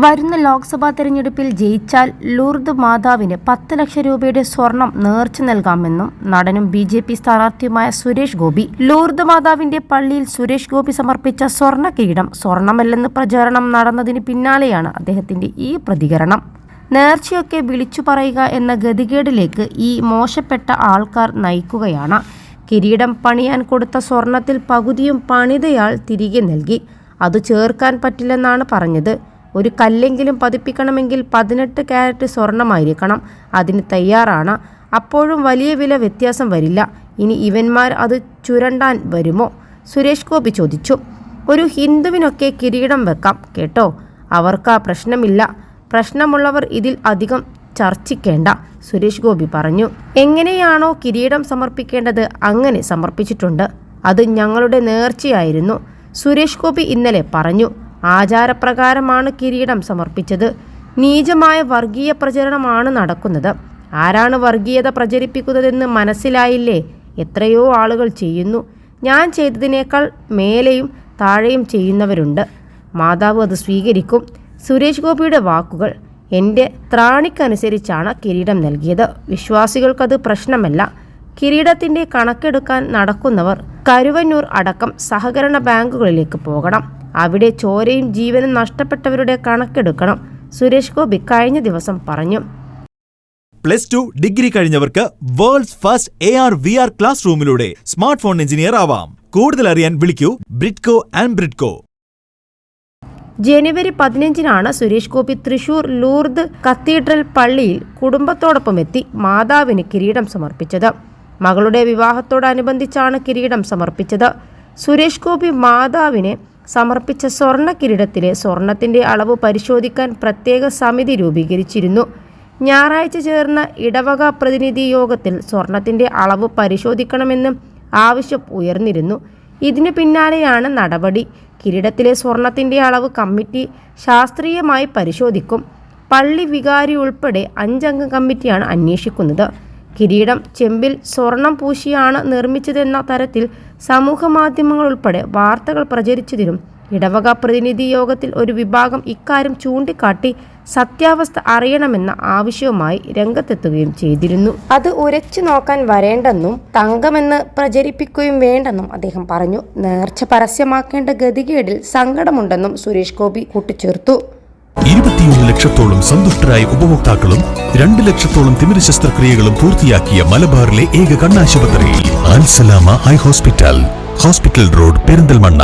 വരുന്ന ലോക്സഭാ തെരഞ്ഞെടുപ്പിൽ ജയിച്ചാൽ ലൂർദ് മാതാവിന് 10 ലക്ഷം രൂപയുടെ സ്വർണം നേർച്ച നൽകാമെന്നും നടനും BJP സ്ഥാനാർത്ഥിയുമായ സുരേഷ് ഗോപി. ലൂർദ് മാതാവിന്റെ പള്ളിയിൽ സുരേഷ് ഗോപി സമർപ്പിച്ച സ്വർണ്ണ കിരീടം സ്വർണമല്ലെന്ന് പ്രചാരണം നടന്നതിന് പിന്നാലെയാണ് അദ്ദേഹത്തിന്റെ ഈ പ്രതികരണം. നേർച്ചയൊക്കെ വിളിച്ചു പറയുക എന്ന ഗതികേടിലേക്ക് ഈ മോശപ്പെട്ട ആൾക്കാർ നയിക്കുകയാണ്. കിരീടം പണിയാൻ കൊടുത്ത സ്വർണത്തിൽ പകുതിയും പണിതയാൾ തിരികെ നൽകി. അത് ചേർക്കാൻ പറ്റില്ലെന്നാണ് പറഞ്ഞത്. ഒരു കല്ലെങ്കിലും പതിപ്പിക്കണമെങ്കിൽ 18 കാരറ്റ് സ്വർണമായിരിക്കണം. അതിന് തയ്യാറാണ്. അപ്പോഴും വലിയ വില വ്യത്യാസം വരില്ല. ഇനി ഇവന്മാർ അത് ചുരണ്ടാൻ വരുമോ? സുരേഷ് ഗോപി ചോദിച്ചു. ഒരു ഹിന്ദുവിനൊക്കെ കിരീടം വെക്കാം കേട്ടോ, അവർക്ക് പ്രശ്നമില്ല. പ്രശ്നമുള്ളവർ ഇതിൽ അധികം ചർച്ചിക്കേണ്ട, സുരേഷ് ഗോപി പറഞ്ഞു. എങ്ങനെയാണോ കിരീടം സമർപ്പിക്കേണ്ടത് അങ്ങനെ സമർപ്പിച്ചിട്ടുണ്ട്. അത് ഞങ്ങളുടെ നേർച്ചയായിരുന്നു, സുരേഷ് ഗോപി ഇന്നലെ പറഞ്ഞു. ആചാരപ്രകാരമാണ് കിരീടം സമർപ്പിച്ചത്. നീചമായ വർഗീയ പ്രചരണമാണ് നടക്കുന്നത്. ആരാണ് വർഗീയത പ്രചരിപ്പിക്കുന്നതെന്ന് മനസ്സിലായില്ലേ? എത്രയോ ആളുകൾ ചെയ്യുന്നു. ഞാൻ ചെയ്തതിനേക്കാൾ മേലെയും താഴെയും ചെയ്യുന്നവരുണ്ട്. മാതാവ് അത് സ്വീകരിക്കും. സുരേഷ് ഗോപിയുടെ വാക്കുകൾ. എൻ്റെ ത്രാണിക്കനുസരിച്ചാണ് കിരീടം നൽകിയത്. വിശ്വാസികൾക്കത് പ്രശ്നമല്ല. കിരീടത്തിൻ്റെ കണക്കെടുക്കാൻ നടക്കുന്നവർ കരുവന്നൂർ അടക്കം സഹകരണ ബാങ്കുകളിലേക്ക് പോകണം. അവിടെ ചോരയും ജീവനും നഷ്ടപ്പെട്ടവരുടെ കണക്കെടുക്കണം, സുരേഷ് ഗോപി കഴിഞ്ഞ ദിവസം പറഞ്ഞു. +2 ഡിഗ്രി കഴിഞ്ഞവർക്ക് വേൾഡ്സ് ഫസ്റ്റ് AR/VR ക്ലാസ് റൂമിലൂടെ സ്മാർട്ട് ഫോൺ എഞ്ചിനീയർ ആവാം. കൂടുതൽ അറിയാൻ വിളിക്കൂ ബ്രിഡ്കോ ആൻഡ് ബ്രിഡ്കോ. ജനുവരി 15-നാണ് സുരേഷ് ഗോപി തൃശൂർ ലൂർദ് കത്തീഡ്രൽ പള്ളിയിൽ കുടുംബത്തോടൊപ്പം എത്തി മാതാവിന് കിരീടം സമർപ്പിച്ചത്. മകളുടെ വിവാഹത്തോടനുബന്ധിച്ചാണ് കിരീടം സമർപ്പിച്ചത്. സുരേഷ് ഗോപി മാതാവിനെ സമർപ്പിച്ച സ്വർണ്ണ കിരീടത്തിലെ സ്വർണത്തിന്റെ അളവ് പരിശോധിക്കാൻ പ്രത്യേക സമിതി രൂപീകരിച്ചിരുന്നു. ഞായറാഴ്ച ചേർന്ന ഇടവക പ്രതിനിധി യോഗത്തിൽ സ്വർണത്തിന്റെ അളവ് പരിശോധിക്കണമെന്ന് ആവശ്യം ഉയർന്നിരുന്നു. ഇതിനു പിന്നാലെയാണ് നടപടി. കിരീടത്തിലെ സ്വർണത്തിന്റെ അളവ് കമ്മിറ്റി ശാസ്ത്രീയമായി പരിശോധിക്കും. പള്ളി വികാരി ഉൾപ്പെടെ 5 അംഗ കമ്മിറ്റിയാണ് അന്വേഷിക്കുന്നത്. കിരീടം ചെമ്പിൽ സ്വർണം പൂശിയാണ് നിർമ്മിച്ചതെന്ന തരത്തിൽ സമൂഹ മാധ്യമങ്ങൾ ഉൾപ്പെടെ വാർത്തകൾ പ്രചരിച്ചതിനും ഇടവക പ്രതിനിധി യോഗത്തിൽ ഒരു വിഭാഗം ഇക്കാര്യം ചൂണ്ടിക്കാട്ടി സത്യാവസ്ഥ അറിയണമെന്ന ആവശ്യവുമായി രംഗത്തെത്തുകയും ചെയ്തിരുന്നു. അത് ഉരച്ചു നോക്കാൻ വരേണ്ടെന്നും തങ്കമെന്ന് പ്രചരിപ്പിക്കുകയും വേണ്ടെന്നും അദ്ദേഹം പറഞ്ഞു. നേർച്ച പരസ്യമാക്കേണ്ട ഗതികേടിൽ സങ്കടമുണ്ടെന്നും സുരേഷ് ഗോപി കൂട്ടിച്ചേർത്തു. 21 ലക്ഷത്തോളം സന്തുഷ്ടരായ ഉപഭോക്താക്കളും 2 ലക്ഷത്തോളം തിമിര ശസ്ത്രക്രിയകളും പൂർത്തിയാക്കിയ മലബാറിലെ ഏക കണ്ണാശുപത്രി അൽ സലാമ ഹൈ ഹോസ്പിറ്റൽ റോഡ് പെരിന്തൽമണ്ണ.